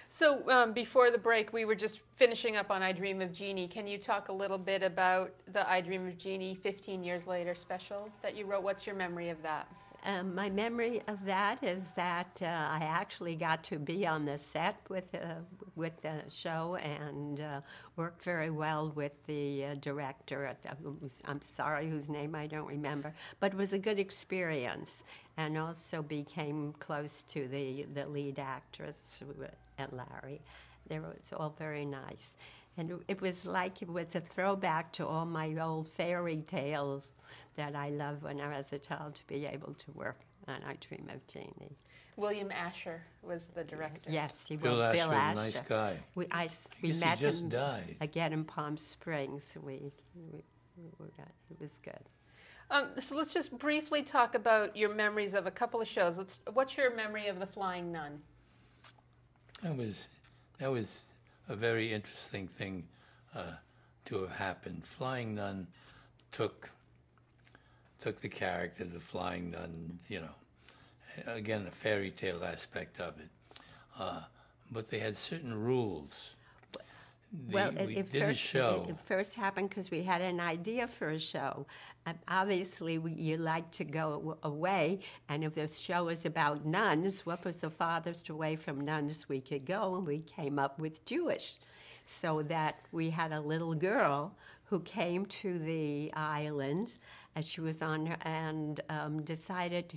So before the break, we were just finishing up on I Dream of Jeannie. Can you talk a little bit about the I Dream of Jeannie 15 Years Later special that you wrote? What's your memory of that? My memory of that is that I actually got to be on the set with the show and worked very well with the director. I'm sorry, whose name I don't remember, but it was a good experience, and also became close to the lead actress and Larry. It was all very nice. And it was a throwback to all my old fairy tales that I loved when I was a child, to be able to work on I Dream of Jeannie. William Asher was the director. Yes, he was. Bill Asher, Bill Asher. nice guy. We met he just him died. again in Palm Springs. It was good. So let's just briefly talk about your memories of a couple of shows. What's your memory of The Flying Nun? That was a very interesting thing to have happened. Flying Nun took the character, the Flying Nun, again, the fairy tale aspect of it. But they had certain rules. It first happened because we had an idea for a show. And obviously, you like to go away, and if the show was about nuns, what was the farthest away from nuns we could go? And we came up with Jewish, so that we had a little girl who came to the island, and she was on her, and decided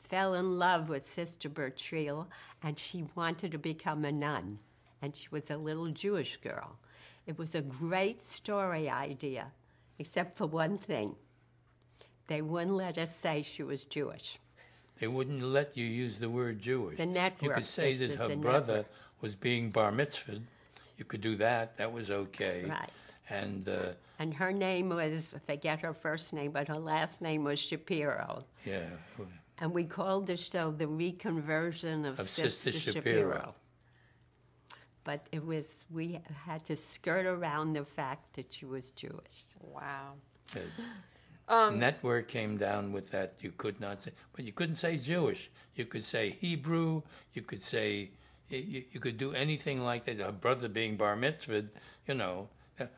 fell in love with Sister Bertrille, and she wanted to become a nun. And she was a little Jewish girl. It was a great story idea, except for one thing. They wouldn't let us say she was Jewish. They wouldn't let you use the word Jewish. The network. You could say that her brother was being bar mitzvahed. You could do that. That was okay. Right. And her name was, I forget her first name, but her last name was Shapiro. Yeah. And we called the show The Reconversion of Sister Shapiro. But we had to skirt around the fact that she was Jewish. Wow. Network came down with that. You could not say, but you couldn't say Jewish. You could say Hebrew. You could say, you could do anything like that. Her brother being bar mitzvahed,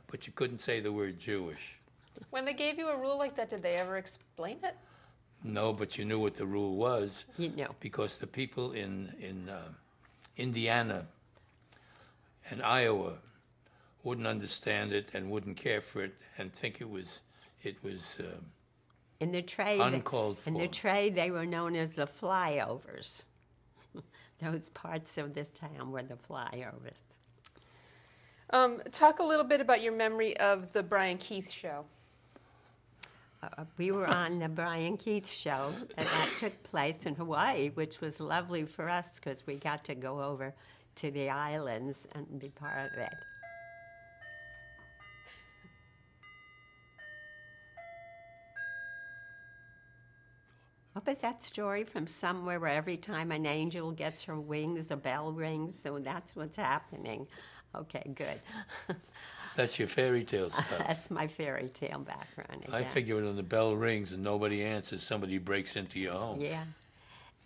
but you couldn't say the word Jewish. When they gave you a rule like that, did they ever explain it? No, but you knew what the rule was. Because the people in Indiana and Iowa wouldn't understand it and wouldn't care for it and think it was in the trade, uncalled for. In the trade, they were known as the flyovers. Those parts of this town were the flyovers. Talk a little bit about your memory of the Brian Keith show. We were on the Brian Keith show, and that took place in Hawaii, which was lovely for us because we got to go over to the islands and be part of it. What was that story from somewhere where every time an angel gets her wings, a bell rings? So that's what's happening. Okay, good. That's your fairy tale stuff. That's my fairy tale background again. I figure when the bell rings and nobody answers, somebody breaks into your home. Yeah.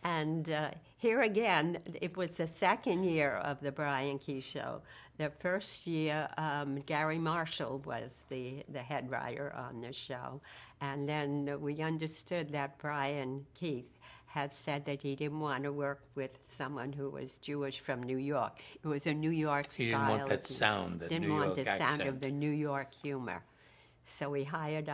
And here again, it was the second year of the Brian Keith show. The first year, Gary Marshall was the head writer on the show. And then we understood that Brian Keith had said that he didn't want to work with someone who was Jewish from New York. It was a New York style. He didn't want that sound, that New York accent. Didn't want the sound of the New York humor. So we hired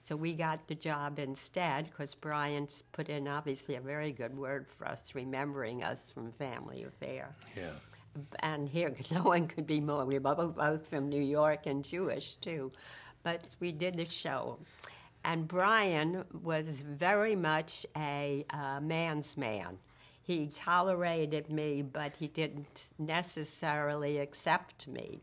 So we got the job instead because Brian put in, obviously, a very good word for us, remembering us from Family Affair. Yeah. And here, no one could be more. We were both from New York and Jewish, too. But we did the show. And Brian was very much a man's man. He tolerated me, but he didn't necessarily accept me.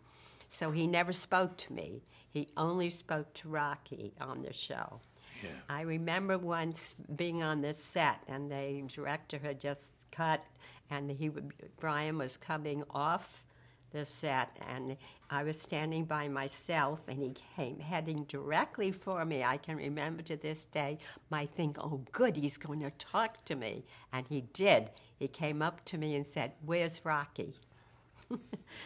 So he never spoke to me. He only spoke to Rocky on the show. Yeah. I remember once being on this set, and the director had just cut, and Brian was coming off the set, and I was standing by myself, and he came heading directly for me. I can remember to this day my think, oh, good, he's going to talk to me. And he did. He came up to me and said, "Where's Rocky?"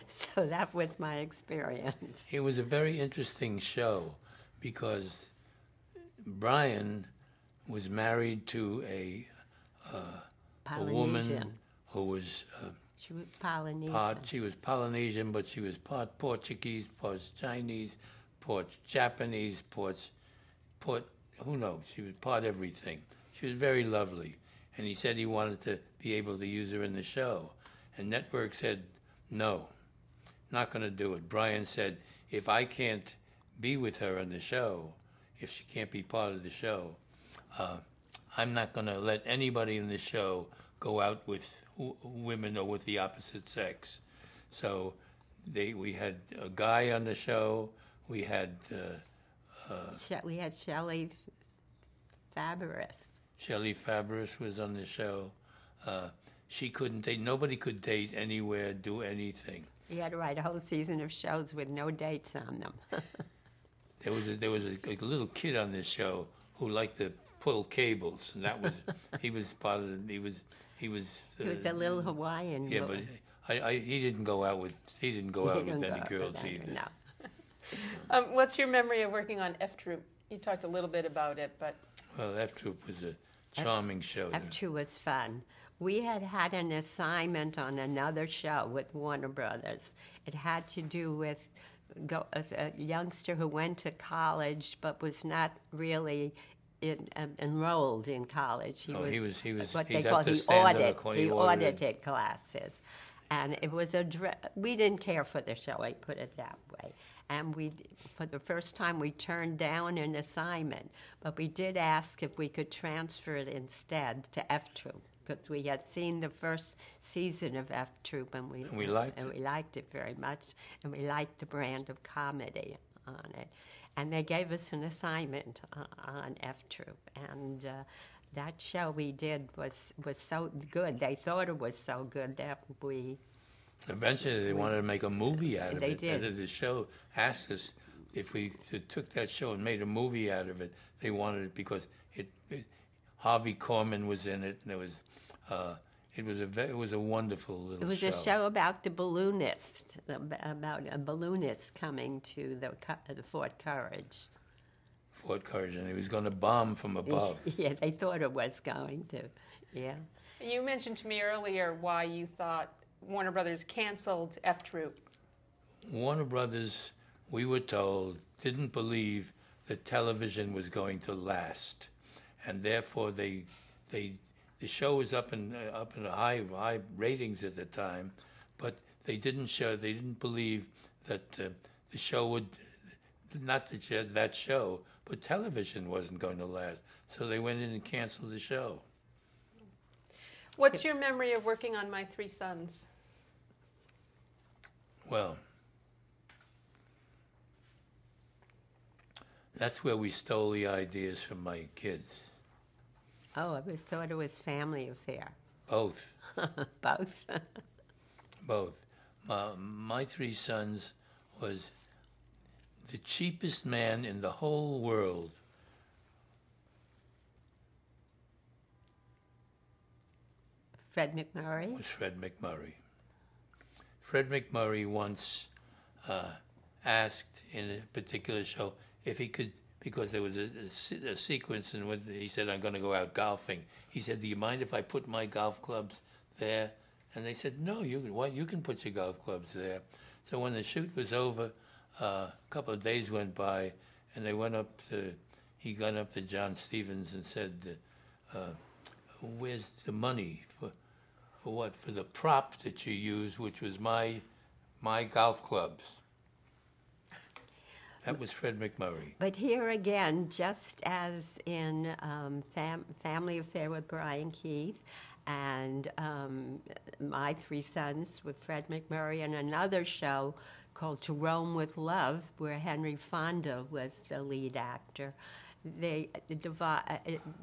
So that was my experience. It was a very interesting show because Brian was married to a woman Polynesian. who was She was Polynesian. she was Polynesian, but she was part Portuguese, part Chinese, part Japanese, part who knows? She was part everything. She was very lovely, and he said he wanted to be able to use her in the show, and network said no, not going to do it. Brian said, if I can't be with her in the show, if she can't be part of the show, I'm not going to let anybody in the show go out with women or with the opposite sex. So we had a guy on the show. We had Shelley Fabris. Shelley Fabris was on the show. She couldn't date. Nobody could date anywhere, do anything. He had to write a whole season of shows with no dates on them. There was a little kid on this show who liked to pull cables, and that was he was part of the, he was He was a little Hawaiian. yeah, but he didn't go out with any girls either. No. What's your memory of working on F Troop? You talked a little bit about it, but Well, F Troop was a charming show. F2 was fun. We had an assignment on another show with Warner Brothers. It had to do with a youngster who went to college but was not really enrolled in college. He was what they call he audited classes, and it was we didn't care for the show. I put it that way. And for the first time, we turned down an assignment, but we did ask if we could transfer it instead to F Troop, because we had seen the first season of F Troop, and we liked it very much, and we liked the brand of comedy on it. And they gave us an assignment on F Troop, and that show we did was so good. They thought it was so good that we. Eventually, they wanted to make a movie out of it. They did. The show asked us if we took that show and made a movie out of it. They wanted it because Harvey Korman was in it, and it was a wonderful little show. It was a show about the balloonist, about a balloonist coming to the Fort Courage. Fort Courage, and he was going to bomb from above. Yeah, they thought it was going to. Yeah. you mentioned to me earlier why you thought Warner Brothers canceled F Troop. Warner Brothers, we were told, didn't believe that television was going to last, and therefore the show was up in high ratings at the time, but they didn't believe that the show would, not that show, but television wasn't going to last. So they went in and canceled the show. What's your memory of working on My Three Sons? Well, that's where we stole the ideas from my kids. Oh, I always thought it was Family Affair. Both. Both. Both. My Three Sons was the cheapest man in the whole world. Fred MacMurray? Was Fred MacMurray. Fred MacMurray once asked in a particular show if he could, because there was a sequence in which he said, I'm going to go out golfing. He said, do you mind if I put my golf clubs there? And they said, no, you can put your golf clubs there. So when the shoot was over, a couple of days went by, and he got up to John Stevens and said, where's the money for what? For the prop that you used, which was my golf clubs. That was Fred MacMurray. But here again, just as in Family Affair with Brian Keith and My Three Sons with Fred MacMurray, and another show called To Rome with Love, where Henry Fonda was the lead actor.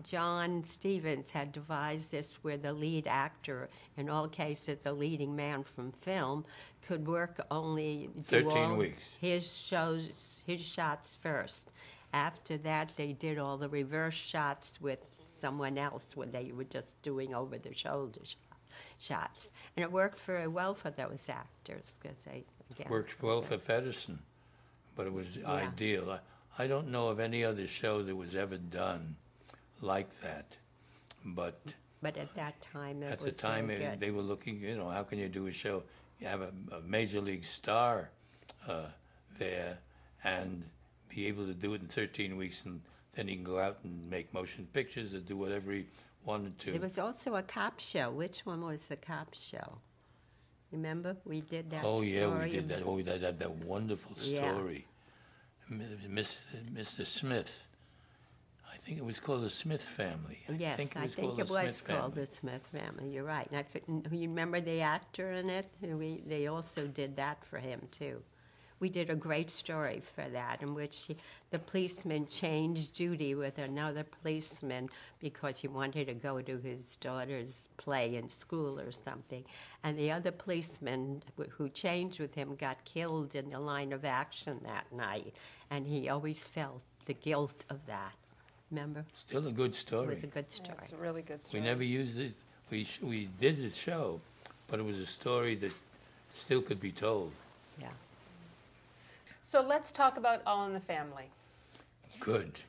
John Stevens had devised this where the lead actor, in all cases a leading man from film, could work only 13 weeks. his shots first. After that, they did all the reverse shots with someone else when they were just doing over-the-shoulder shots. And it worked very well for those actors because they... Again, worked well for Feddersen, but it was ideal. I don't know of any other show that was ever done like that, but at that time it at was the time very good. they were looking, how can you do a show? You have a major league star there and be able to do it in 13 weeks, and then he can go out and make motion pictures or do whatever he wanted to. There was also a cop show. Which one was the cop show? Remember, we did that story. Yeah, we did that. Oh, that wonderful story. Mr. Smith. I think it was called the Smith Family. Yes, I think it was called the Smith Family. You're right. And you remember the actor in it? They also did that for him, too. We did a great story for that in which the policeman changed duty with another policeman because he wanted to go to his daughter's play in school or something. And the other policeman who changed with him got killed in the line of action that night. And he always felt the guilt of that. Remember? Still a good story. It was a good story. It's a really good story. We never used it. We did the show, but it was a story that still could be told. Yeah. So let's talk about All in the Family. Good.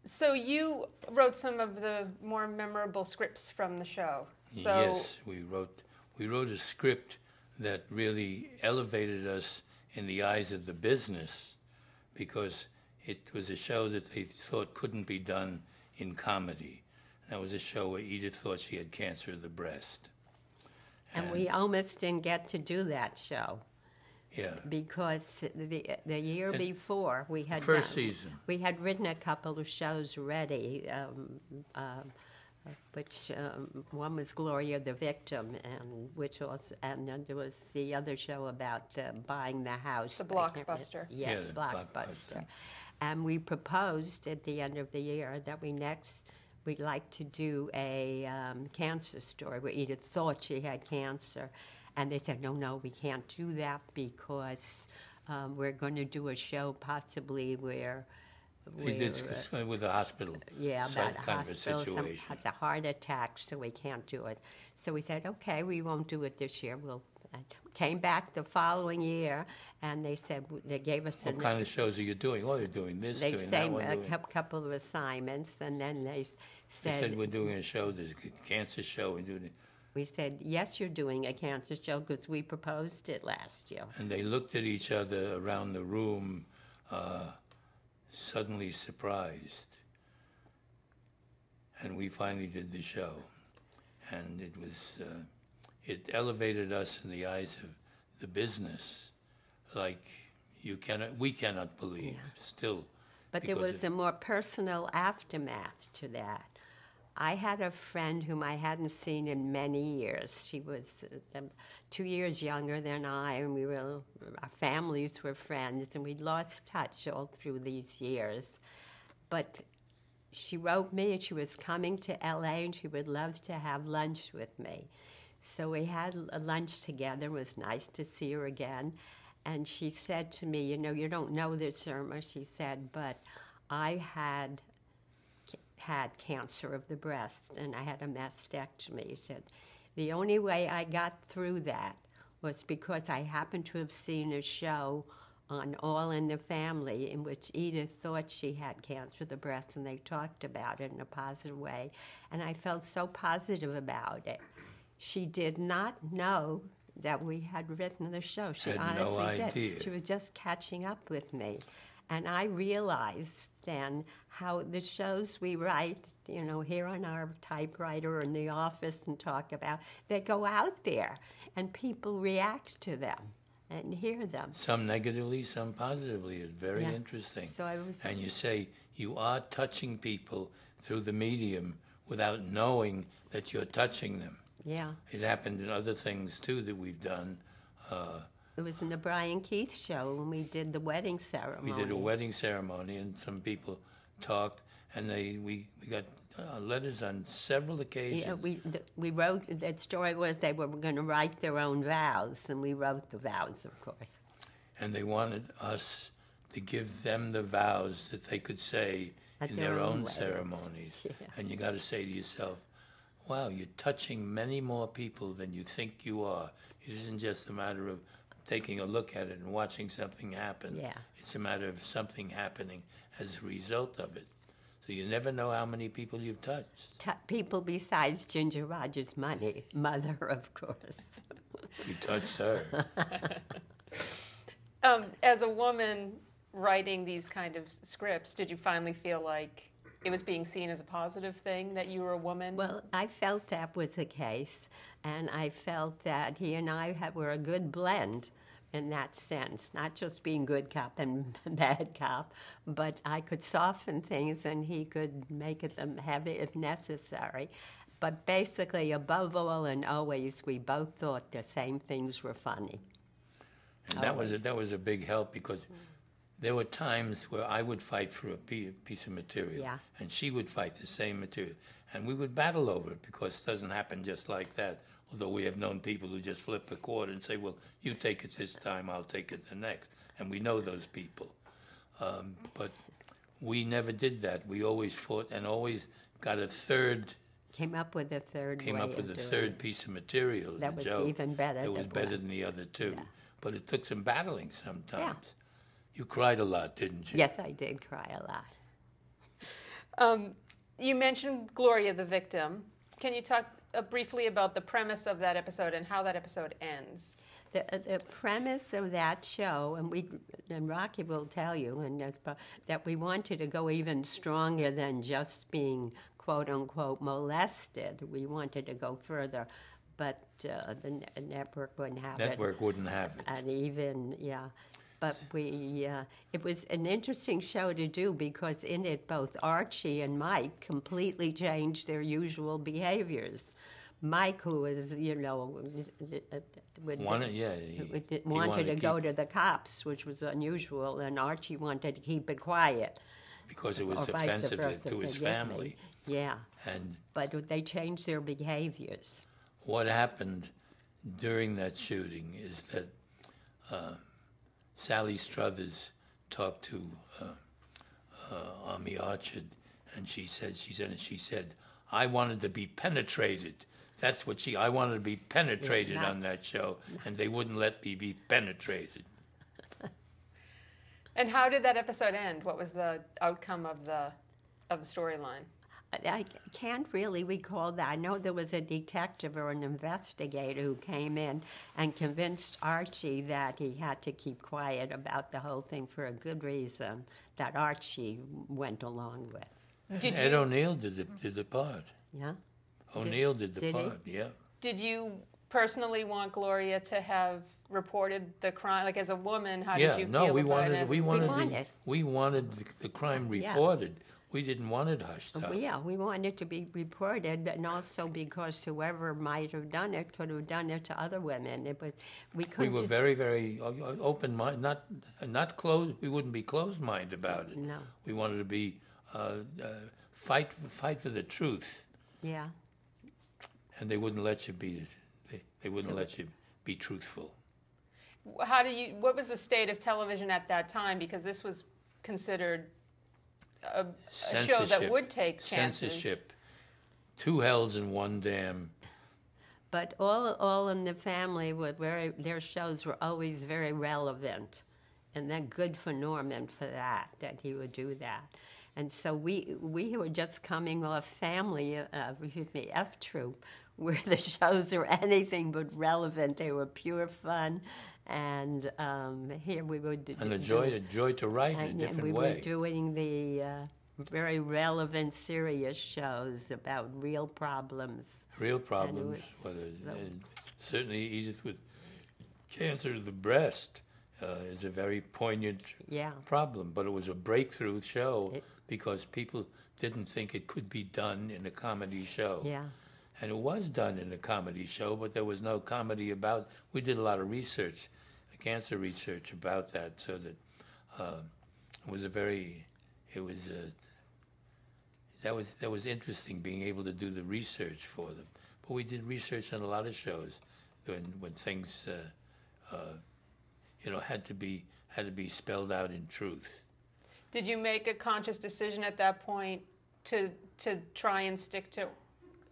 So you wrote some of the more memorable scripts from the show. So Yes, we wrote a script that really elevated us in the eyes of the business because it was a show that they thought couldn't be done in comedy. That was a show where Edith thought she had cancer of the breast. And we almost didn't get to do that show. Yeah. Because the year before we had season we had written a couple of shows already, which one was Gloria the Victim, and then there was the other show about buying the house. The Blockbuster. Yes, the Blockbuster. And we proposed at the end of the year that we'd like to do a cancer story where Edith thought she had cancer. And they said, no, we can't do that because we're going to do a show possibly where... They did with the hospital. Yeah, about a kind hospital. of a situation. Has a heart attack, so we can't do it. So we said, okay, we won't do it this year. We'll came back the following year, and they said they gave us... What kind of shows are you doing? Oh, you're doing this, they doing that one. They said a couple of assignments, and then they said... we're doing a show, there's a cancer show. We said, yes, you're doing a cancer show because we proposed it last year. And they looked at each other around the room, suddenly surprised. And we finally did the show. And it was, it elevated us in the eyes of the business like we cannot believe still. But there was a more personal aftermath to that. I had a friend whom I hadn't seen in many years. She was 2 years younger than I, and our families were friends, and we'd lost touch all through these years. But she wrote me, and she was coming to L.A., and she would love to have lunch with me. So we had a lunch together. It was nice to see her again. And she said to me, you don't know this, Irma, she said, but I had cancer of the breast, and I had a mastectomy. She said, the only way I got through that was because I happened to have seen a show on All in the Family in which Edith thought she had cancer of the breast, and they talked about it in a positive way, and I felt so positive about it. She did not know that we had written the show. She honestly no idea. did. She was just catching up with me. And I realized then how the shows we write, here on our typewriter or in the office and talk about, they go out there and people react to them and hear them. Some negatively, some positively. It's very interesting. And you say you are touching people through the medium without knowing that you're touching them. Yeah. It happened in other things, too, that we've done. It was in the Brian Keith show when we did the wedding ceremony. We did a wedding ceremony, and some people talked, and we got letters on several occasions. Yeah, we wrote, that story was they were going to write their own vows, and we wrote the vows, of course. And they wanted us to give them the vows that they could say At in their their own own weddings. ceremonies. Yeah. And you got to say to yourself, wow, you're touching many more people than you think you are. It isn't just a matter of taking a look at it and watching something happen. Yeah. It's a matter of something happening as a result of it. So you never know how many people you've touched. People besides Ginger Rogers' mother, of course. You touched her. As a woman writing these kind of scripts, did you finally feel like it was being seen as a positive thing that you were a woman? Well, I felt that was the case, and I felt that he and I were a good blend in that sense, not just being good cop and bad cop, but I could soften things and he could make them heavy if necessary. But basically, above all and always, we both thought the same things were funny. And that was a big help, because there were times where I would fight for a piece of material, Yeah. and she would fight the same material. And we would battle over it, because it doesn't happen just like that. Although we have known people who just flip a chord and say, well, you take it this time, I'll take it the next. And we know those people. But we never did that. We always fought and always got a third... Came up with a third Came way up with of a doing third it. piece of material. That was joke. even better It was than better one. than the other two. Yeah. But it took some battling sometimes. Yeah. You cried a lot, didn't you? Yes, I did cry a lot. You mentioned Gloria the victim. Can you talk briefly about the premise of that episode and how that episode ends? The premise of that show, and Rocky will tell you, that we wanted to go even stronger than just being quote unquote molested. We wanted to go further, but the network wouldn't have it. Network wouldn't have it. And even but it was an interesting show to do because in it both Archie and Mike completely changed their usual behaviors. Mike, who was, wanted to go to the cops, which was unusual, and Archie wanted to keep it quiet. Because it was or vice offensive versa, to his forgive family. me. Yeah, And but they changed their behaviors. what happened during that shooting is that Sally Struthers talked to Army Archer, and she said, I wanted to be penetrated. That's what I wanted to be penetrated on that show, and they wouldn't let me be penetrated. And how did that episode end? What was the outcome of the storyline? I can't really recall that. I know there was a detective or an investigator who came in and convinced Archie that he had to keep quiet about the whole thing for a good reason that Archie went along with. Ed O'Neill did the part. Yeah? O'Neill did the did he? part, yeah. Did you personally want Gloria to have reported the crime? Like, as a woman, how did you feel about it? We wanted the crime reported. We didn't want it hushed up. Yeah, we wanted it to be reported, and also because whoever might have done it could have done it to other women. We were very, very open-minded, not closed. We wouldn't be closed-minded about it. No. We wanted to be fight for the truth. Yeah. And they wouldn't let you be. They wouldn't let you be truthful. What was the state of television at that time? Because this was considered a show that would take chances. Censorship. 2 hells and 1 dam. But all in the family their shows were always very relevant, and then good for Norman for that he would do that. And so we were just coming off F Troop, where the shows were anything but relevant. They were pure fun, and here we were And a joy to write in a different way. We were doing the very relevant, serious shows about real problems. Real problems. Certainly Edith with cancer of the breast is a very poignant problem, but it was a breakthrough show because people didn't think it could be done in a comedy show. Yeah. And it was done in a comedy show, but there was no comedy about. We did a lot of research, cancer research about that, so that it was a very, it was a, that was interesting, being able to do the research for them. But we did research on a lot of shows when things had to be spelled out in truth. Did you make a conscious decision at that point to try and stick to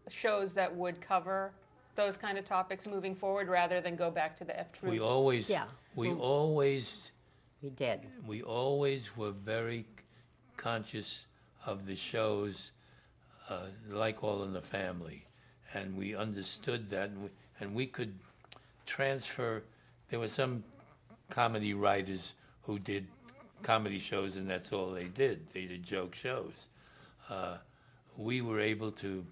shows that would cover those kind of topics moving forward, rather than go back to the F-Troop? We always did. We always were very conscious of the shows, like All in the Family, and we understood that, and we could transfer. There were some comedy writers who did comedy shows, and that's all they did. They did joke shows. We were able to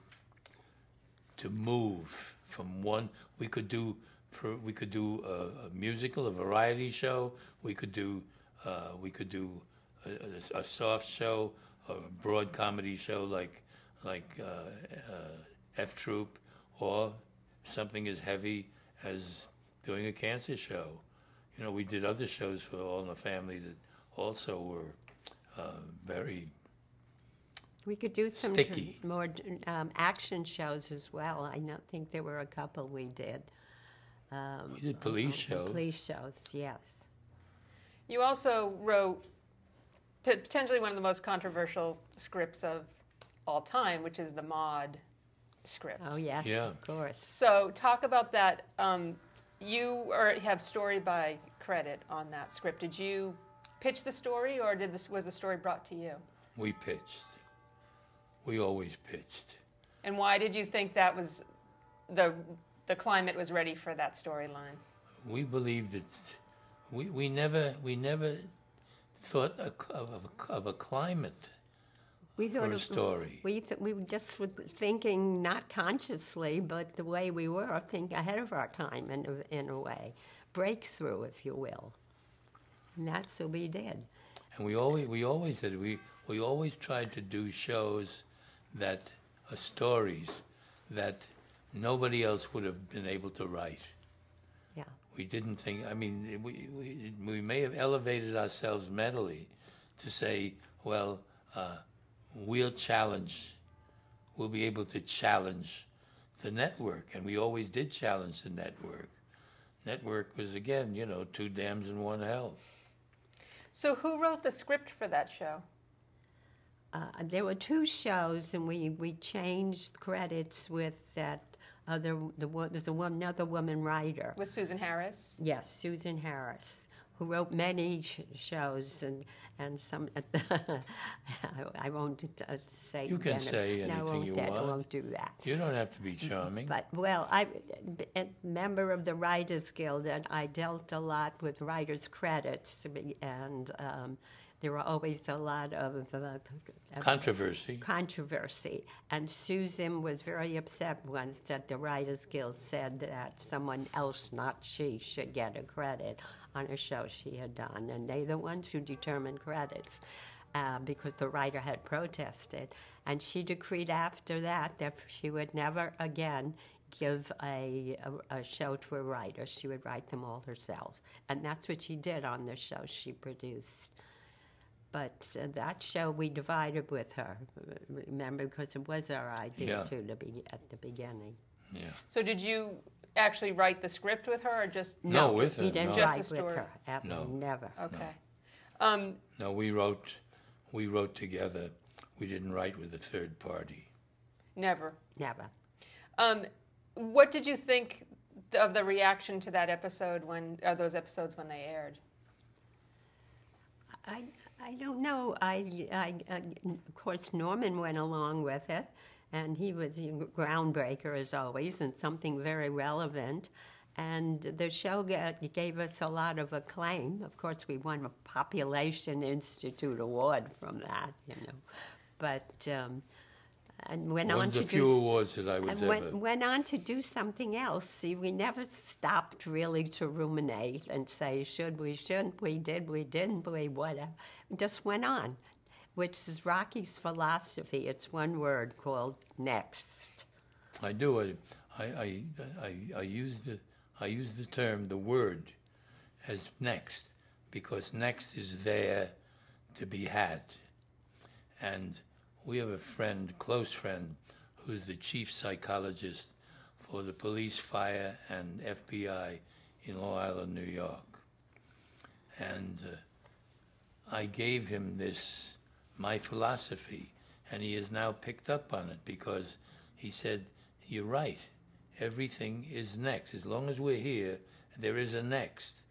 move from one. We could do a musical, a variety show. We could do a soft show, a broad comedy show like F Troop, or something as heavy as doing a cancer show. We did other shows for All in the Family that also were very We could do some sticky. more action shows as well. I think there were a couple we did. We did police shows. Police shows, yes. You also wrote potentially one of the most controversial scripts of all time, which is the Maude script. Oh, yes, Yeah. of course. So talk about that. You have story by credit on that script. Did you pitch the story, or was the story brought to you? We pitched. We always pitched. And why did you think that was the climate was ready for that storyline? We believed that we never thought of a climate We thought for a story. We were just thinking, not consciously, but the way we were, thinking ahead of our time in a way. Breakthrough, if you will. And that's what we did. And we always did. We always tried to do shows that are stories that nobody else would have been able to write. Yeah. We didn't think. I mean, we may have elevated ourselves mentally to say, well, we'll be able to challenge the network, and we always did challenge the network. Network was, again, two dams in one hell. So who wrote the script for that show? There were two shows, and we changed credits with that there's another woman writer. With Susan Harris? Yes, Susan Harris, who wrote many shows and some. I won't say. You can say anything you want. I won't do that. You don't have to be charming. But I'm a member of the Writers Guild, and I dealt a lot with writers' credits, and there were always a lot of controversy. And Susan was very upset once that the Writers Guild said that someone else, not she, should get a credit on a show she had done. And they're the ones who determined credits because the writer had protested. And she decreed after that she would never again give a show to a writer. She would write them all herself. And that's what she did on the show she produced. But that show we divided with her, remember, because it was our idea, too, to be at the beginning. Yeah. So did you actually write the script with her, or just... No, with her. We didn't Just write the story. with her. No. Never. Okay. No, we wrote together. We didn't write with a third party. Never. Never. What did you think of the reaction to that episode those episodes when they aired? I don't know. Of course, Norman went along with it, and he was a groundbreaker as always, and something very relevant. And the show gave us a lot of acclaim. Of course, we won a Population Institute Award from that, But and went on to do few awards that I was ever. Went on to do something else. See, we never stopped really to ruminate and say, should we, shouldn't we, did we, didn't we, whatever. We just went on, which is Rocky's philosophy. It's one word called next. I do. I use the term, the word, as next, because next is there to be had. And we have a friend, close friend, who's the chief psychologist for the police, fire, and FBI in Long Island, New York. And I gave him my philosophy, and he has now picked up on it, because he said, you're right, everything is next. As long as we're here, there is a next.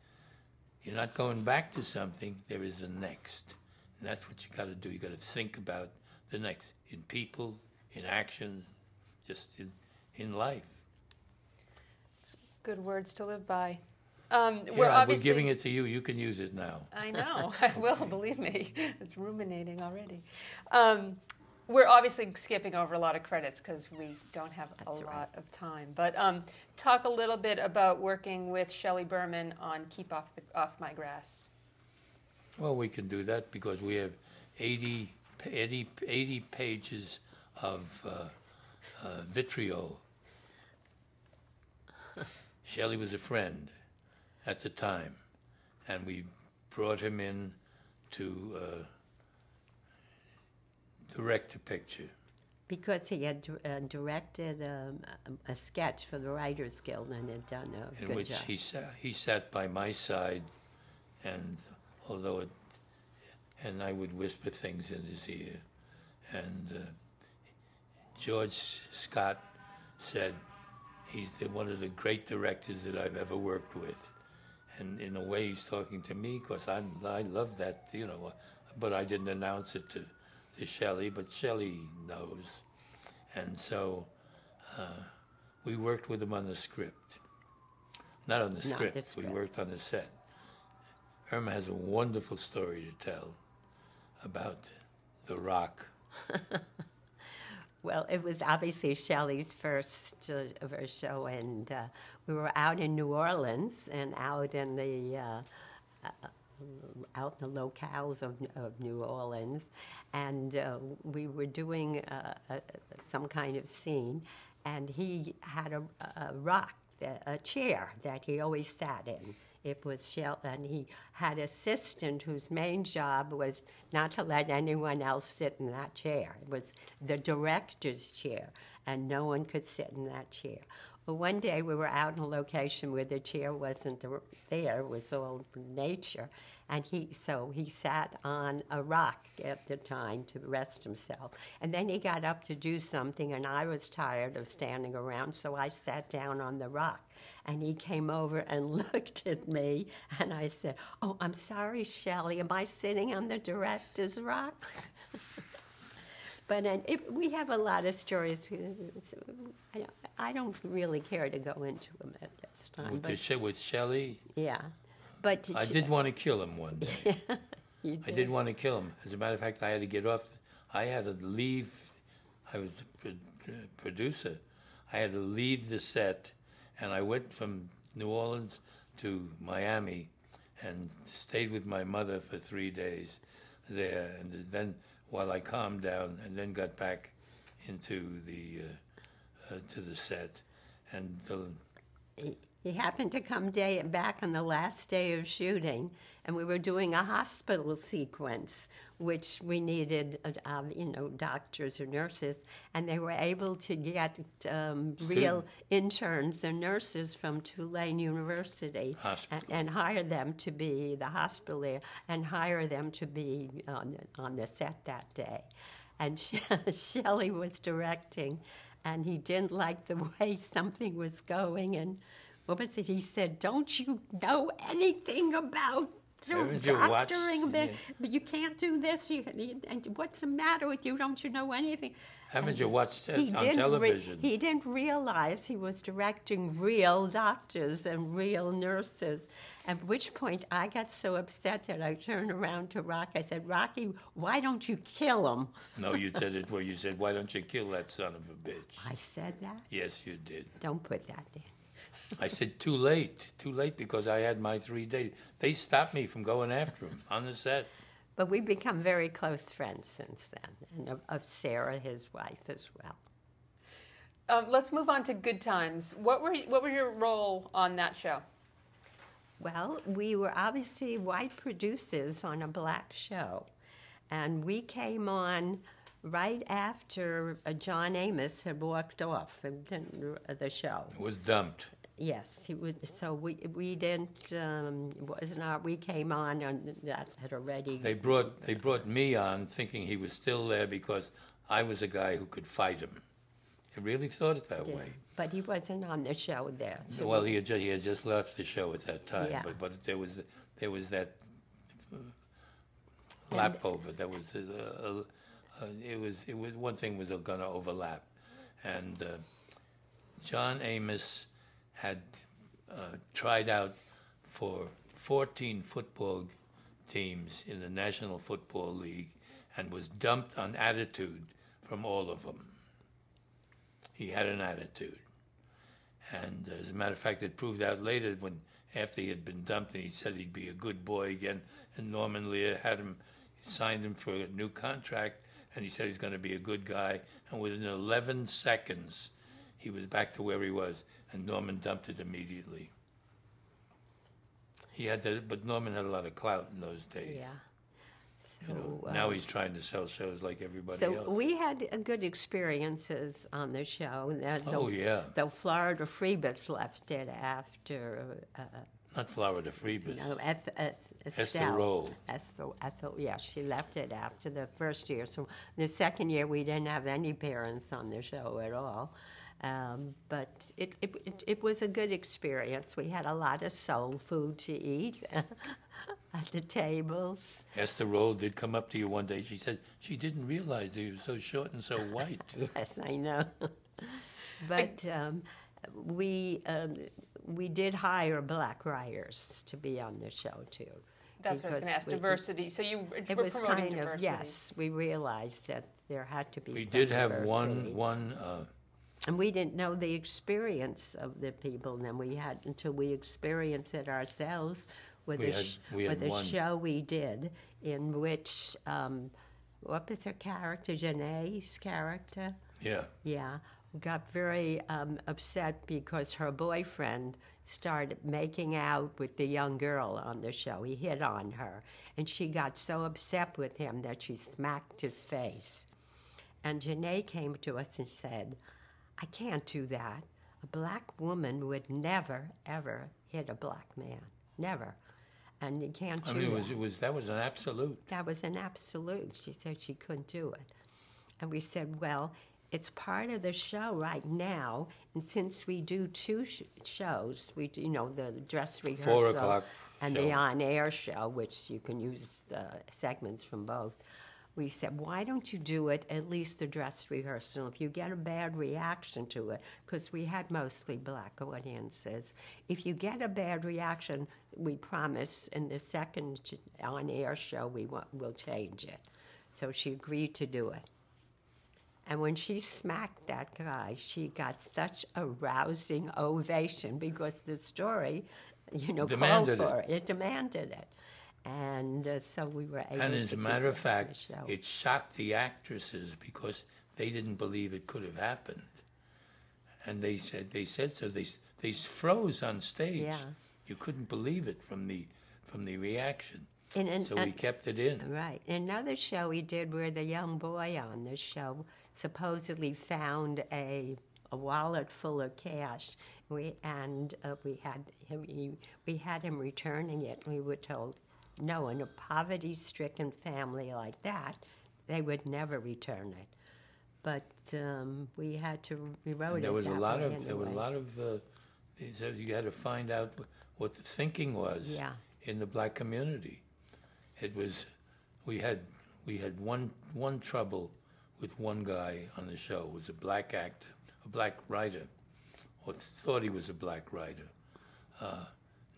You're not going back to something, there is a next. And that's what you got to do. You got to think about the next, in people, in action, just in life. It's good words to live by. We're giving it to you. You can use it now. I know. I will, believe me. It's ruminating already. We're obviously skipping over a lot of credits because we don't have a lot of time. But talk a little bit about working with Shelley Berman on Keep Off My Grass. Well, we can do that because we have 80 pages of vitriol. Shelley was a friend at the time, and we brought him in to direct a picture. Because he had directed a sketch for the Writers Guild and had done a good job. In which he sat by my side, and and I would whisper things in his ear. And George Scott said, he's one of the great directors that I've ever worked with. And in a way, he's talking to me, because I love that, but I didn't announce it to Shelley, but Shelley knows. And so we worked with him on the script. Not on the script. We worked on the set. Irma has a wonderful story to tell about The Rock. Well, it was obviously Shelley's first show, and we were out in New Orleans and out in the locales of New Orleans, and we were doing some kind of scene, and he had a chair that he always sat in. It was Shelley, and he had an assistant whose main job was not to let anyone else sit in that chair. It was the director's chair, and no one could sit in that chair. Well, one day we were out in a location where the chair wasn't there, it was all nature, and he sat on a rock at the time to rest himself. And then he got up to do something, and I was tired of standing around, so I sat down on the rock. And he came over and looked at me, and I said, "Oh, I'm sorry, Shelley, am I sitting on the director's rock?" But we have a lot of stories. I don't really care to go into them at this time. With Shelley? Yeah. But I did want to kill him one day. You did. I did want to kill him. As a matter of fact, I had to get off. I had to leave. I was the producer. I had to leave the set, and I went from New Orleans to Miami and stayed with my mother for 3 days there. And then while I calmed down, and then got back into the to the set. And he happened to come back on the last day of shooting, and we were doing a hospital sequence, which we needed, doctors or nurses, and they were able to get real interns and nurses from Tulane University and hire them to be the hospital there, and hire them to be on the set that day. And Shelley was directing, and he didn't like the way something was going, and what was it? He said, "Don't you know anything about doctoring? But you can't do this. And what's the matter with you? Don't you know anything?" Haven't you watched it on television? He didn't realize he was directing real doctors and real nurses, at which point I got so upset that I turned around to Rock. I said, "Rocky, why don't you kill him?" No, you said it where you said, "Why don't you kill that son of a bitch?" I said that? Yes, you did. Don't put that in. I said, too late because I had my 3 days. They stopped me from going after him on the set. But we've become very close friends since then, and of Sarah, his wife, as well. Let's move on to Good Times. What was your role on that show? Well, we were obviously white producers on a black show. And we came on right after John Amos had walked off of the show. It was dumped. Yes, he was, so we didn't, we came on and that had already... They brought me on thinking he was still there because I was a guy who could fight him. They really thought it that way. But he wasn't on the show there. So well, he had just left the show at that time. Yeah. But there was that lap over. That was it was one thing was going to overlap, and John Amos had tried out for 14 football teams in the National Football League and was dumped on attitude from all of them. He had an attitude. And as a matter of fact, it proved out later when after he had been dumped and he said he'd be a good boy again, and Norman Lear had him, signed him for a new contract, and he said he's going to be a good guy, and within 11 seconds, he was back to where he was, and Norman dumped it immediately. But Norman had a lot of clout in those days. Yeah. So, now he's trying to sell shows like everybody else. So we had good experiences on the show. Yeah. Though Florida Freebus left it after... Not Florida Freebus. No, Esther Roll. Ethel, yeah, she left it after the first year. So the second year we didn't have any parents on the show at all. But it was a good experience. We had a lot of soul food to eat at the tables. Esther Roll did come up to you one day. She said she didn't realize you were so short and so white. Yes, I know. But we did hire black writers to be on the show too. That's what I was going to ask. Diversity. So you were it was promoting kind diversity. of, yes. We realized that there had to be. We some did have diversity. one. And we didn't know the experience of the people, and then we had until we experienced it ourselves with a show we did in which what was her character, Janae's character? Yeah. Yeah, got very upset because her boyfriend started making out with the young girl on the show. He hit on her, and she got so upset with him that she smacked his face. And Janae came to us and said, I can't do that. A black woman would never, ever hit a black man. Never. And you can't do that. That was an absolute. That was an absolute. She said she couldn't do it. And we said, well, it's part of the show right now. And since we do two shows, we do, the dress rehearsal 4 o'clock and show. The on-air show, which you can use segments from both. We said, why don't you do it, at least the dress rehearsal, if you get a bad reaction to it, because we had mostly black audiences. If you get a bad reaction, we promise in the second on-air show we'll change it. So she agreed to do it. And when she smacked that guy, she got such a rousing ovation because the story, called for it. It demanded it. And so we were able to And as a matter of fact, show. it shocked the actresses because they didn't believe it could have happened. And they said so. They froze on stage. Yeah. You couldn't believe it from the reaction. So we kept it in. Right. Another show we did where the young boy on the show supposedly found a wallet full of cash. We had him returning it. We were told, no, in a poverty-stricken family like that, they would never return it. But we wrote it. There was that a lot way of anyway. there were a lot of you had to find out what the thinking was in the black community. It was we had one trouble with one guy on the show. It was a black actor, a black writer, or thought he was a black writer.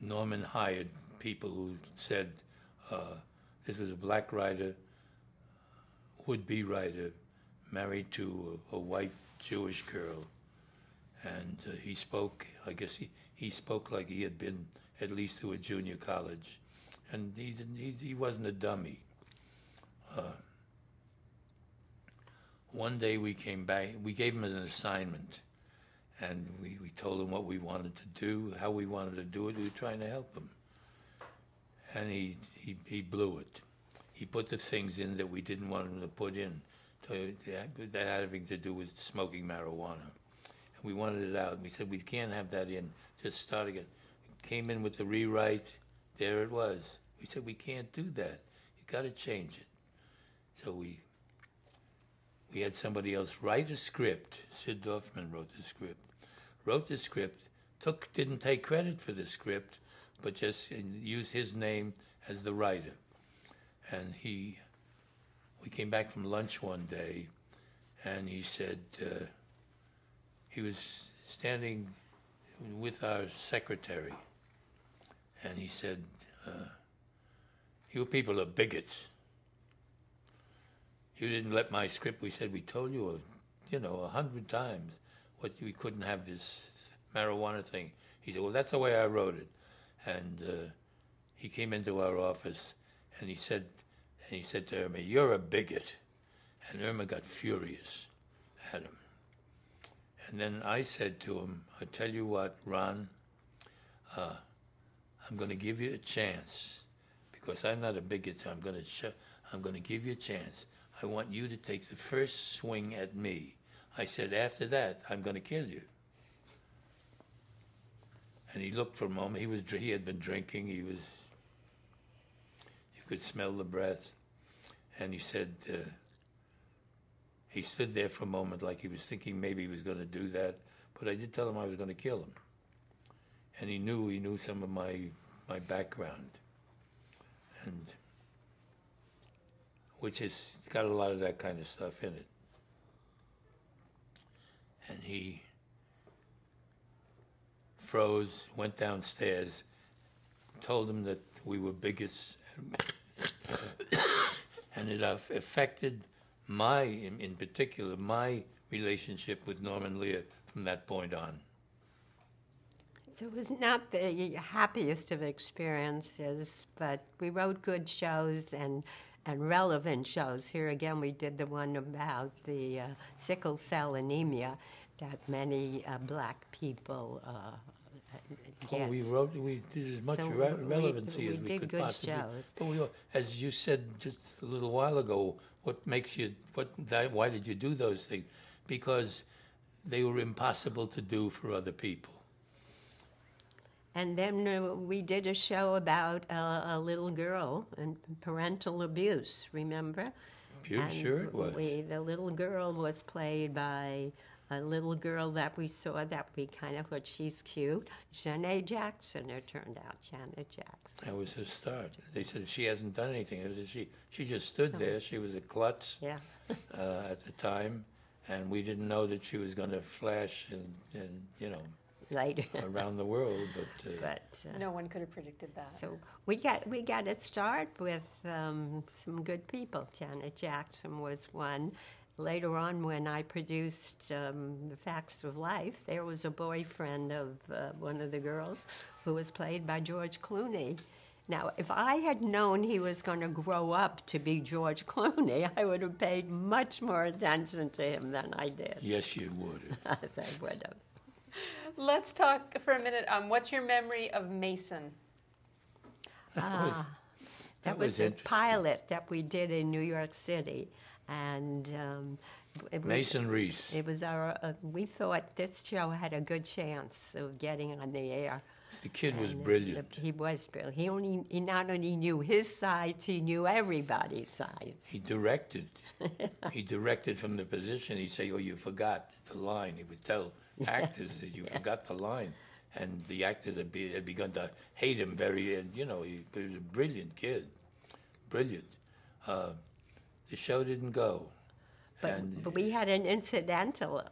Norman hired people who said this was a black writer, would-be writer, married to a white Jewish girl, and he spoke. I guess he spoke like he had been at least to a junior college, and he wasn't a dummy. One day we came back. We gave him an assignment, and we told him what we wanted to do, how we wanted to do it. We were trying to help him. and he blew it. He put the things in that we didn't want him to put in. So that had having to do with smoking marijuana. And we wanted it out. We said, we can't have that in. Just start again. Came in with the rewrite. There it was. We said, we can't do that. You got to change it. So we had somebody else write a script. Sid Dorfman wrote the script. Didn't take credit for the script, but just used his name as the writer. And we came back from lunch one day, and he said, he was standing with our secretary, and he said, you people are bigots. You didn't let my script. We said, we told you, 100 times we couldn't have this marijuana thing. He said, well, that's the way I wrote it. And he came into our office, and he said to Irma, you're a bigot. And Irma got furious at him. And then I said to him, I tell you what, Ron, I'm going to give you a chance, because I'm not a bigot. I'm going to give you a chance. I want you to take the first swing at me. I said, after that, I'm going to kill you. And he looked for a moment. He had been drinking. You could smell the breath. And he said, he stood there for a moment like he was thinking maybe he was going to do that. But I did tell him I was going to kill him. And he knew some of my background. And which has got a lot of that kind of stuff in it. And he froze, went downstairs, told him that we were bigots, and it affected in particular, my relationship with Norman Lear from that point on. So it was not the happiest of experiences, but we wrote good shows and relevant shows. Here again, we did the one about the sickle cell anemia that many black people get. We did as much relevancy as we could possibly. We did good shows. But as you said just a little while ago, why did you do those things? Because they were impossible to do for other people. And then we did a show about a little girl and parental abuse, remember? Sure it was. The little girl was played by a little girl that we saw that we kind of thought she's cute. Janet Jackson, it turned out, Janet Jackson. That was her start. They said she hasn't done anything. She just stood there. She was a klutz at the time, and we didn't know that she was going to flash and later around the world, but no one could have predicted that. So we got to start with some good people. Janet Jackson was one. Later on, when I produced The Facts of Life, there was a boyfriend of one of the girls who was played by George Clooney. Now, if I had known he was going to grow up to be George Clooney, I would have paid much more attention to him than I did. Yes, you would have. Yes, I would have. Let's talk for a minute. What's your memory of Mason? That was a pilot that we did in New York City, and Mason Reese. It was we thought this show had a good chance of getting on the air. The kid was brilliant. He was brilliant. He not only knew his sides, he knew everybody's sides. He directed. He directed from the position. He'd say, "Oh, you forgot the line." He would tell actors that you forgot the line, and the actors had begun to hate him very. And he was a brilliant kid, brilliant. The show didn't go. But we had an incidental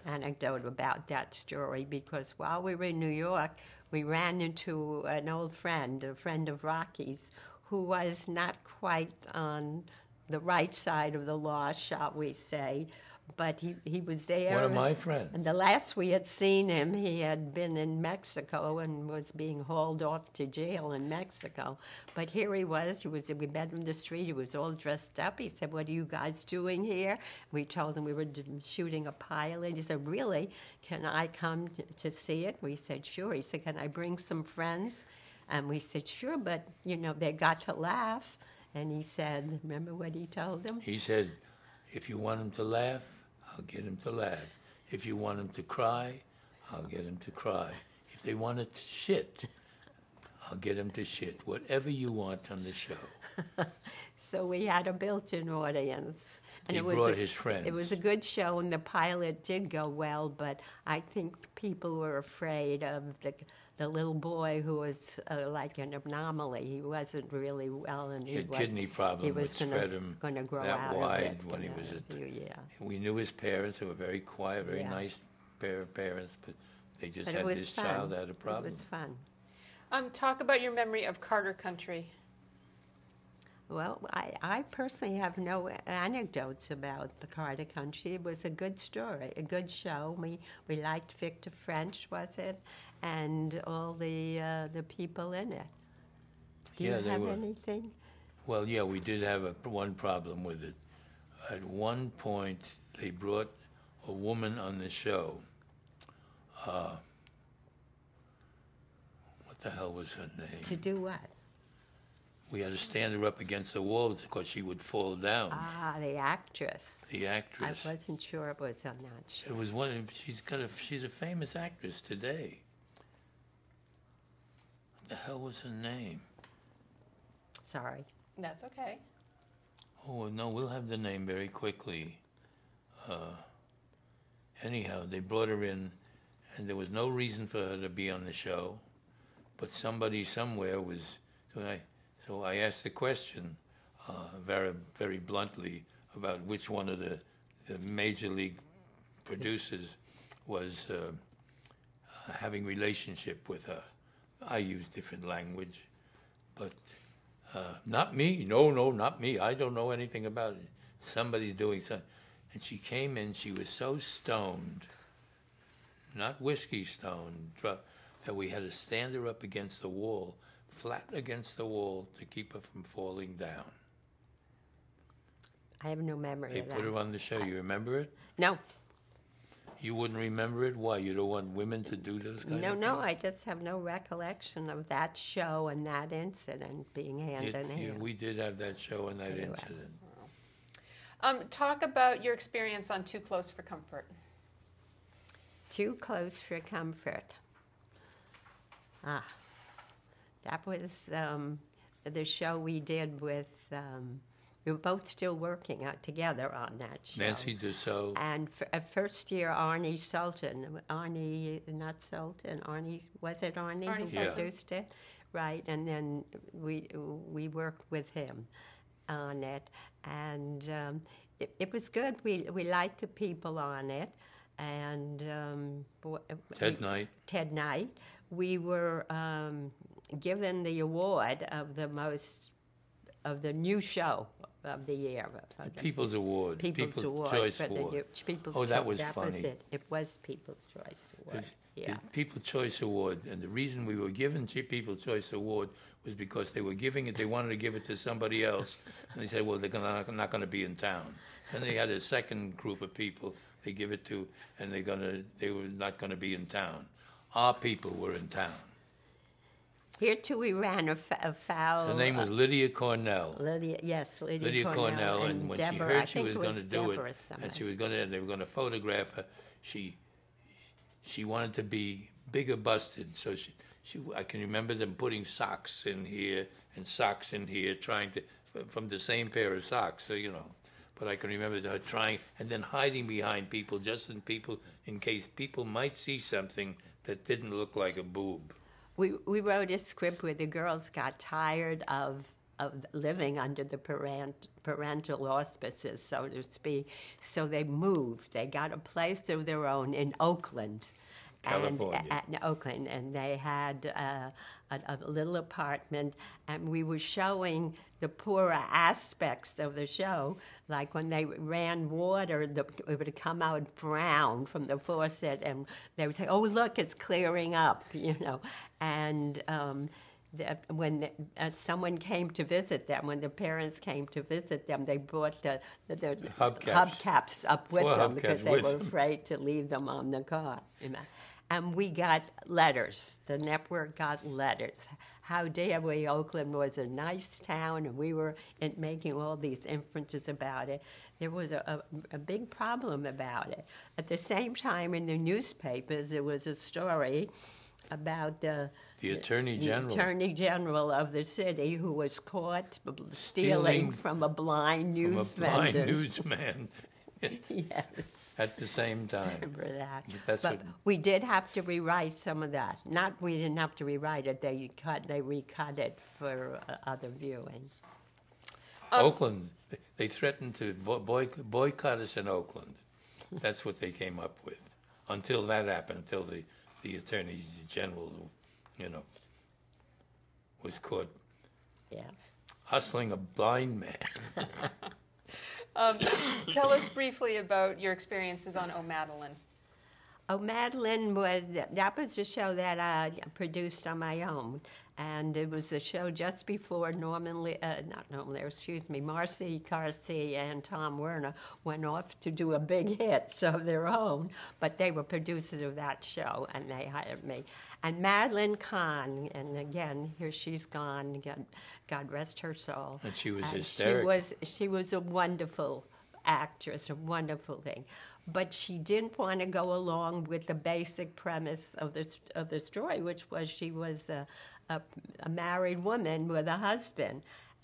anecdote about that story, because while we were in New York, we ran into an old friend, a friend of Rocky's, who was not quite on the right side of the law, shall we say. But he was there. One of my friends. And the last we had seen him, he had been in Mexico and was being hauled off to jail in Mexico. But here he was. We met him in the street. He was all dressed up. He said, "What are you guys doing here?" We told him we were shooting a pilot. He said, "Really? Can I come to see it?" We said, "Sure." He said, "Can I bring some friends?" And we said, sure, but, they got to laugh. And he said, remember what he told them? He said, if you want him to laugh, I'll get him to laugh. If you want him to cry, I'll get him to cry. If they want it to shit, I'll get him to shit. Whatever you want on the show. So we had a built-in audience. And He it was brought his friends. It was a good show, and the pilot did go well, but I think people were afraid of the little boy who was like an anomaly. He wasn't really well, and He had kidney problems, he was which spread him going to grow that out wide of it, when he was at. Yeah. We knew his parents; they were very quiet, very Yeah. nice pair of parents, but they just But it had was this fun. child that had a problem. It was fun. Talk about your memory of Carter Country. Well, I personally have no anecdotes about the Carter Country. It was a good story, a good show. We liked Victor French, was it, and all the people in it. Do Yeah, you they have were. anything? Well, yeah, we did have one problem with it. At one point, they brought a woman on the show. What the hell was her name? To do what? We had to stand her up against the wall because she would fall down. Ah, the actress. The actress. I wasn't sure it was on that show. It was one. She's a famous actress today. What the hell was her name? Sorry. That's okay. Oh no, we'll have the name very quickly. Anyhow, they brought her in, and there was no reason for her to be on the show, but somebody somewhere was. So I asked the question, very very bluntly, about which one of the major league producers was having relationship with her. I use different language, but not me. No, not me. I don't know anything about it. Somebody's doing something. And she came in, she was so stoned, not whiskey stoned, that we had to stand her up against the wall, flat against the wall, to keep her from falling down. I have no memory They of that. put her on the show. You remember it? No. You wouldn't remember it? Why? You don't want women to do those kind of things? No, I just have no recollection of that show and that incident being hand in hand. We did have that show and that Anyway. incident. Talk about your experience on Too Close for Comfort. Too Close for Comfort. That was the show we did with, we were both still working out together on that show. Nancy Dussault. And first year, Arnie Sultan. Was it Arnie Arnie who Sultan. produced it? Right, and then we worked with him on it. And it was good. We liked the people on it. And Ted Knight. Ted Knight. We were given the award of the new show of the year. People's Award. People's Award. Choice for Award. The People's Oh, that Choice. was That funny. was it. It was People's Choice Award. Yeah. The People's Choice Award, and the reason we were given People's Choice Award was because they were giving it. They wanted to give it to somebody else, and they said, "Well, they're not going to be in town." Then they had a second group of people they give it to, and they were not going to be in town. Our people were in town. Here too, we ran a foul. Her name was Lydia Cornell. Lydia Cornell, and when Deborah, she I heard she think was going to do Deborah it, somebody. and they were going to photograph her, she wanted to be bigger busted, so I can remember them putting socks in here and socks in here, trying to from the same pair of socks, so But I can remember her trying and then hiding behind people, in case people might see something that didn't look like a boob. We wrote a script where the girls got tired of living under the parental auspices, so to speak. So they moved. They got a place of their own in Oakland. California. In Oakland, and they had a little apartment, and we were showing the poorer aspects of the show, like when they ran water, it would come out brown from the faucet, and they would say, "Oh, look, it's clearing up," and when someone came to visit them, when the parents came to visit them, they brought the hubcaps up with them because they were with them. afraid to leave them on the car. And we got letters. The network got letters. How dare we? Oakland was a nice town, and we were making all these inferences about it. There was a big problem about it. At the same time, in the newspapers, there was a story about the Attorney General. Attorney General of the city who was caught stealing from a blind newsman. Yes. At the same time. Remember that. But we did have to rewrite some of that. We didn't have to rewrite it. They recut it for other viewing. Oakland, they threatened to boycott us in Oakland. That's what they came up with. Until that happened, until the Attorney General, was caught hustling a blind man. Tell us briefly about your experiences on O'Madeline. O'Madeline was a show that I produced on my own, and it was a show just before Marcy Carsey and Tom Werner went off to do a big hit of their own, but they were producers of that show, and they hired me. And Madeline Kahn, and again, here she's gone, God rest her soul. And she was hysterical. She was a wonderful actress, a wonderful thing. But she didn't want to go along with the basic premise of the story, which was she was a married woman with a husband.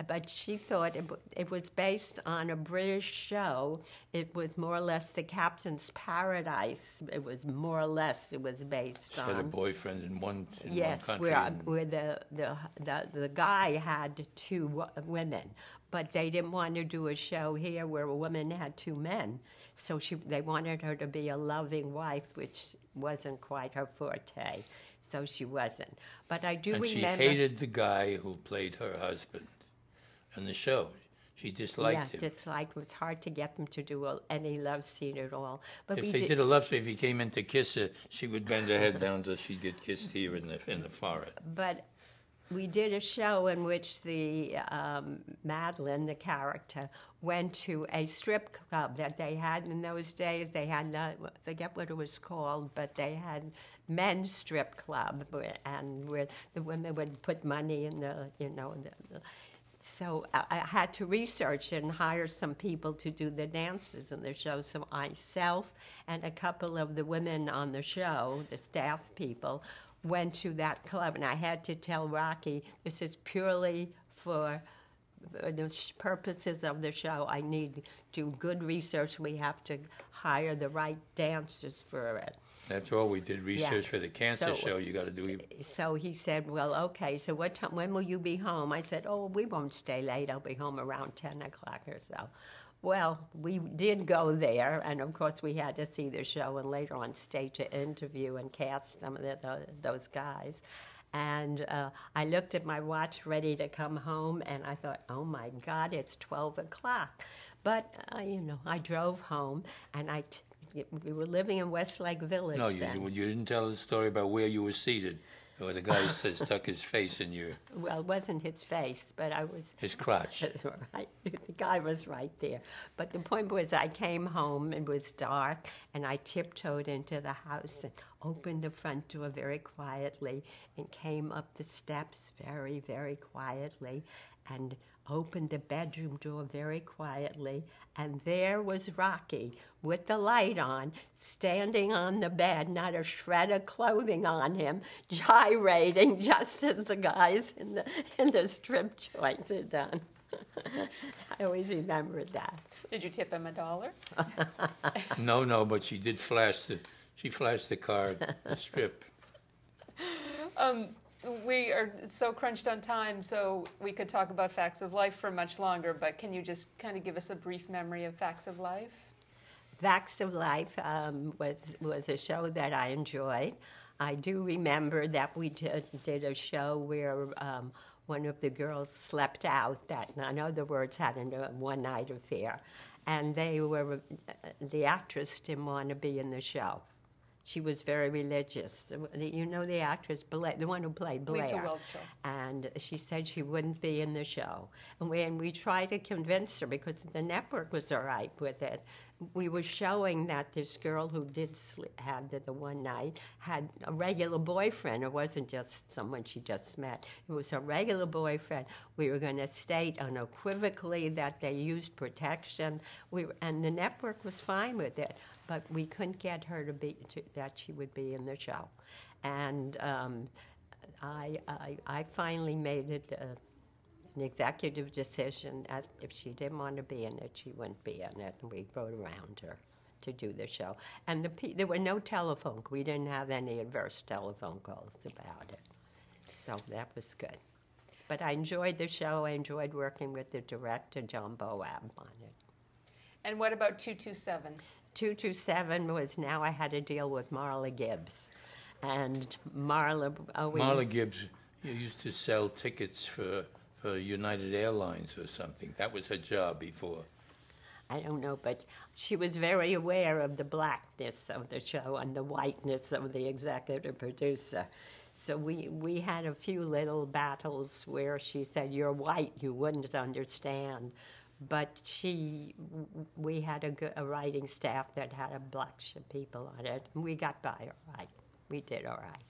But she thought it was based on a British show. It was more or less the Captain's Paradise. It was based on. She had a boyfriend in one country. Yes, where the guy had two women, but they didn't want to do a show here where a woman had two men. So they wanted her to be a loving wife, which wasn't quite her forte. So she wasn't. But I do remember. And she hated the guy who played her husband in the show. She disliked him. Yeah, disliked. It was hard to get them to do any love scene at all. But if they did a love scene, if he came in to kiss her, she would bend her head down so she'd get kissed here in the forehead. But we did a show in which the Madeline, the character, went to a strip club that they had in those days. They had, I forget what it was called, but they had men's strip club, and where the women would put money in so I had to research and hire some people to do the dances in the show. So myself and a couple of the women on the show, the staff people, went to that club. And I had to tell Rocky, this is purely for the purposes of the show. I need to do good research. We have to hire the right dancers for it. That's all we did, research for the cancer show. You got to do. So he said, well, okay, so what time, when will you be home? I said, oh, we won't stay late. I'll be home around 10 o'clock or so. Well, we did go there, and of course we had to see the show and later on stay to interview and cast some of those guys. And I looked at my watch ready to come home, and I thought, oh, my God, it's 12 o'clock. But, I drove home, and we were living in Westlake Village then. No, you didn't tell the story about where you were seated, or the guy stuck his face in your... Well, it wasn't his face, but I was... His crotch. That's right. The guy was right there. But the point was I came home, it was dark, and I tiptoed into the house and opened the front door very quietly and came up the steps very, very quietly and opened the bedroom door very quietly, and there was Rocky with the light on, standing on the bed, not a shred of clothing on him, gyrating just as the guys in the strip joint had done. I always remember that. Did you tip him $1? No, but she did flash the card, the strip. We are so crunched on time, so we could talk about Facts of Life for much longer, but can you just kind of give us a brief memory of Facts of Life? Facts of Life was a show that I enjoyed. I do remember that we did a show where one of the girls slept out that, in other words, had a one-night affair, and the actress didn't want to be in the show. She was very religious. You know the actress, the one who played Blair. Lisa Welch. And she said she wouldn't be in the show. And we tried to convince her, because the network was all right with it. We were showing that this girl who did have the one night had a regular boyfriend. It wasn't just someone she just met. It was a regular boyfriend. We were going to state unequivocally that they used protection. And the network was fine with it. But we couldn't get her that she would be in the show. And I finally made it an executive decision. As if she didn't want to be in it, she wouldn't be in it. And we wrote around her to do the show. And there were no telephone. We didn't have any adverse telephone calls about it. So that was good. But I enjoyed the show. I enjoyed working with the director, John Boab, on it. And what about 227? 227 was, now I had to deal with Marla Gibbs. And Marla always... Marla Gibbs used to sell tickets for United Airlines or something. That was her job before. I don't know, but she was very aware of the blackness of the show and the whiteness of the executive producer. So we had a few little battles where she said, "You're white, you wouldn't understand." But we had a writing staff that had a black people on it, and we got by all right. We did all right.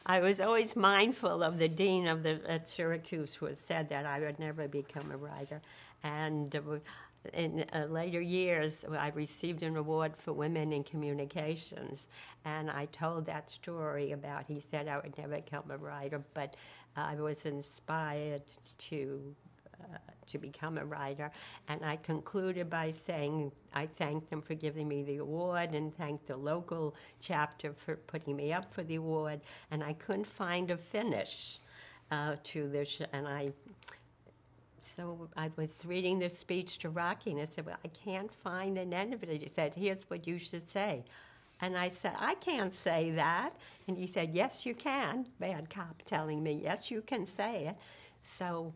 I was always mindful of the dean at Syracuse, who had said that I would never become a writer. And in later years, I received an award for women in communications, and I told that story about, he said I would never become a writer, but I was inspired to become a writer. And I concluded by saying I thanked them for giving me the award and thanked the local chapter for putting me up for the award. And I couldn't find a finish to this. So I was reading the speech to Rocky, and I said, "Well, I can't find an end of it." He said, "Here's what you should say." And I said, "I can't say that." And he said, "Yes, you can." Bad cop telling me, "Yes, you can say it." So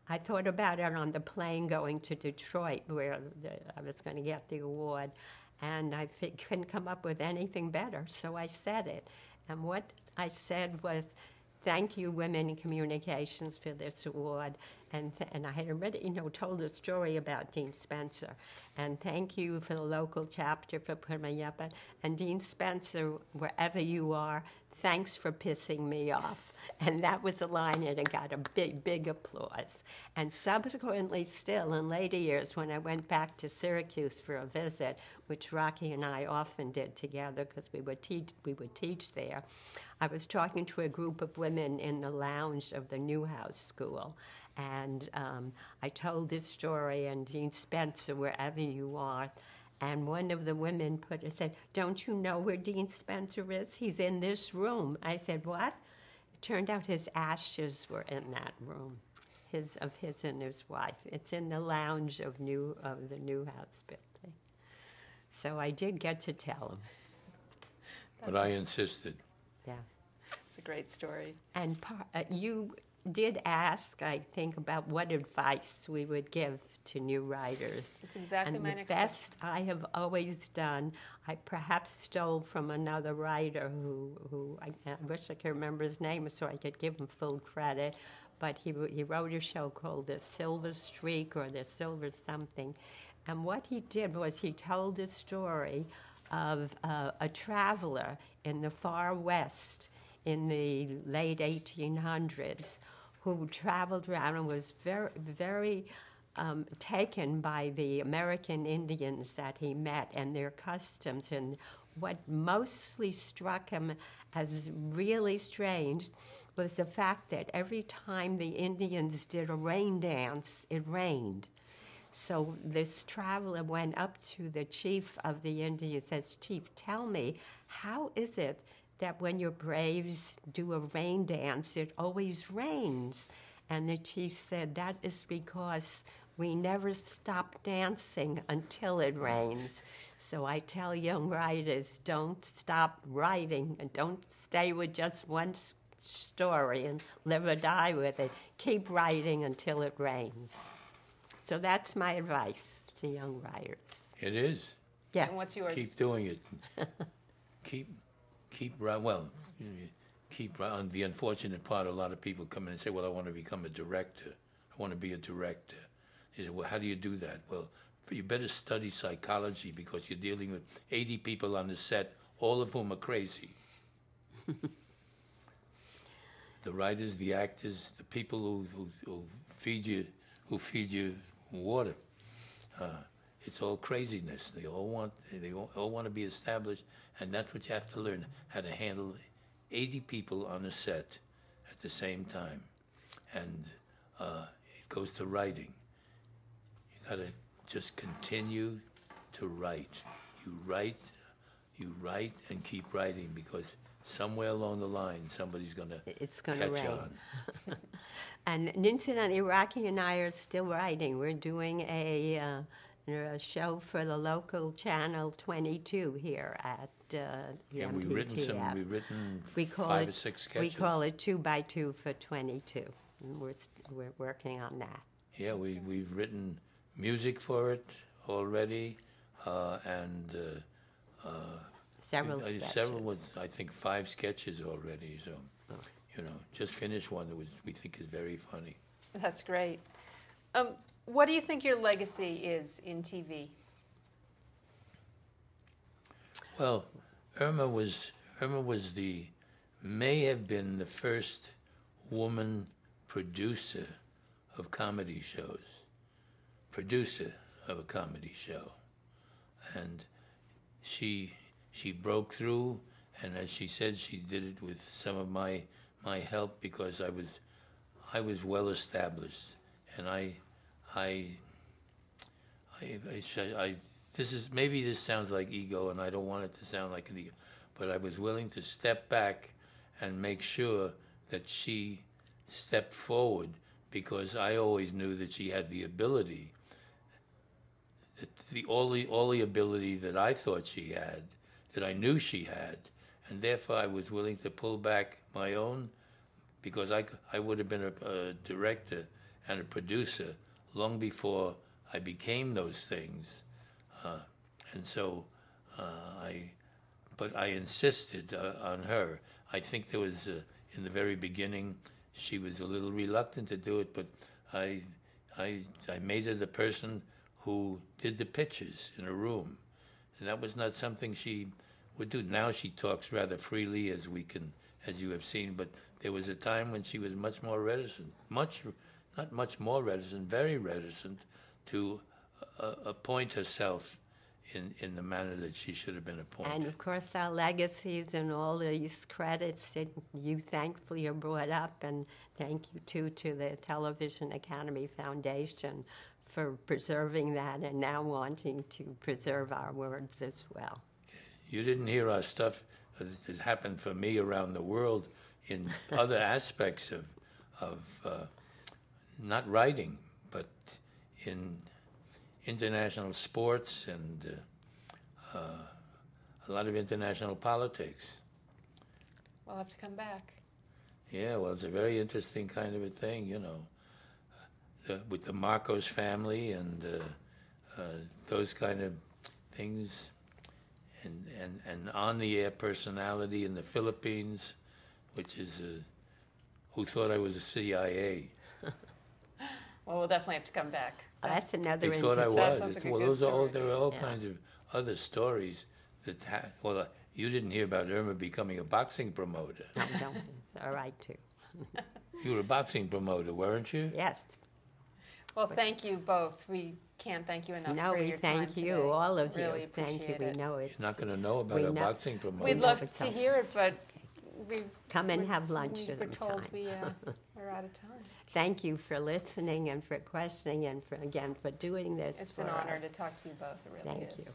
I thought about it on the plane going to Detroit, where I was going to get the award, and I couldn't come up with anything better, so I said it. And what I said was, "Thank you, Women in Communications, for this award." And I had already, told a story about Dean Spencer. And thank you for the local chapter for putting me up. And Dean Spencer, wherever you are, thanks for pissing me off. And that was a line, and it got a big, big applause. And subsequently, still in later years, when I went back to Syracuse for a visit, which Rocky and I often did together because we would teach there, I was talking to a group of women in the lounge of the Newhouse School. And I told this story, and Dean Spencer, wherever you are. And one of the women said, "Don't you know where Dean Spencer is? He's in this room." I said, "What?" It turned out his ashes were in that room, his and his wife. It's in the lounge of the Newhouse building. So I did get to tell him. But I insisted. Yeah. It's a great story. And you did ask, I think, about what advice we would give to new writers. That's exactly my next question. The best I have always done, I perhaps stole from another writer who I wish I could remember his name so I could give him full credit, but he wrote a show called The Silver Streak or The Silver Something. And what he did was he told a story of a traveler in the far west in the late 1800s who traveled around and was very, very taken by the American Indians that he met and their customs. And what mostly struck him as really strange was the fact that every time the Indians did a rain dance, it rained. So this traveler went up to the chief of the Indians and says, "Chief, tell me, how is it that when your braves do a rain dance, it always rains?" And the chief said, "That is because we never stop dancing until it rains." So I tell young writers, don't stop writing and don't stay with just one story and live or die with it. Keep writing until it rains. So that's my advice to young writers. It is. Yes. And what's yours? Keep doing it. keep right. Well, keep right. On the unfortunate part, a lot of people come in and say, "Well, I want to become a director. I want to be a director." They say, "Well, how do you do that?" Well, you better study psychology because you're dealing with 80 people on the set, all of whom are crazy. The writers, the actors, the people who feed you water. It's all craziness. They all want to be established, and that's what you have to learn, how to handle 80 people on a set at the same time. And it goes to writing. You got to just continue to write. You write, and keep writing, because somewhere along the line, somebody's going to catch rain. on. And incidentally, Rocky and I are still writing. We're doing a show for the local channel 22 here at the We've MPTF. written 5 or 6 sketches. We call it 2 by 2 for 22. And we're working on that. Yeah, we've written music for it already, and Several sketches. Several with, I think, 5 sketches already. So, just finished one that we think is very funny. That's great. What do you think your legacy is in TV? Well, Irma may have been the first woman producer of comedy shows. Producer of a comedy show. And she broke through, and as she said, she did it with some of my help, because I was well established, and this sounds like ego, and I don't want it to sound like an ego, but I was willing to step back and make sure that she stepped forward, because I always knew that she had the ability, all the ability that I thought she had, that I knew she had, and therefore I was willing to pull back my own, because I would have been a director and a producer long before I became those things, and so but I insisted on her. I think there was in the very beginning she was a little reluctant to do it, but I made her the person who did the pitches in a room, and that was not something she would do. Now she talks rather freely, as you have seen, but there was a time when she was much more reticent, very reticent to appoint herself in the manner that she should have been appointed. And of course, our legacies and all these credits that you thankfully are brought up, and thank you too to the Television Academy Foundation for preserving that, and now wanting to preserve our words as well. You didn't hear our stuff that happened for me around the world in other aspects of not writing, but in international sports and a lot of international politics. We'll have to come back. Yeah, well, it's a very interesting kind of a thing, with the Marcos family and those kind of things, and on-the-air personality in the Philippines, which is who thought I was a CIA. Well, we'll definitely have to come back. That's another They thought I was. That sounds like a Well, good story. there were all kinds of other stories that you didn't hear about Irma becoming a boxing promoter. No, it's all right too. You were a boxing promoter, weren't you? Yes. Well, thank you both. We can't thank you enough for your time thank you, today. all of Really you. Thank you. appreciate We it. know it's. You're not going to know about we a know- boxing promoter. We'd love it's to all- hear it, but we Come and have lunch we're at the told time. we're out of time. Thank you for listening and for questioning and for doing this. It's for an honor us. to talk to you both. It really Thank is. you.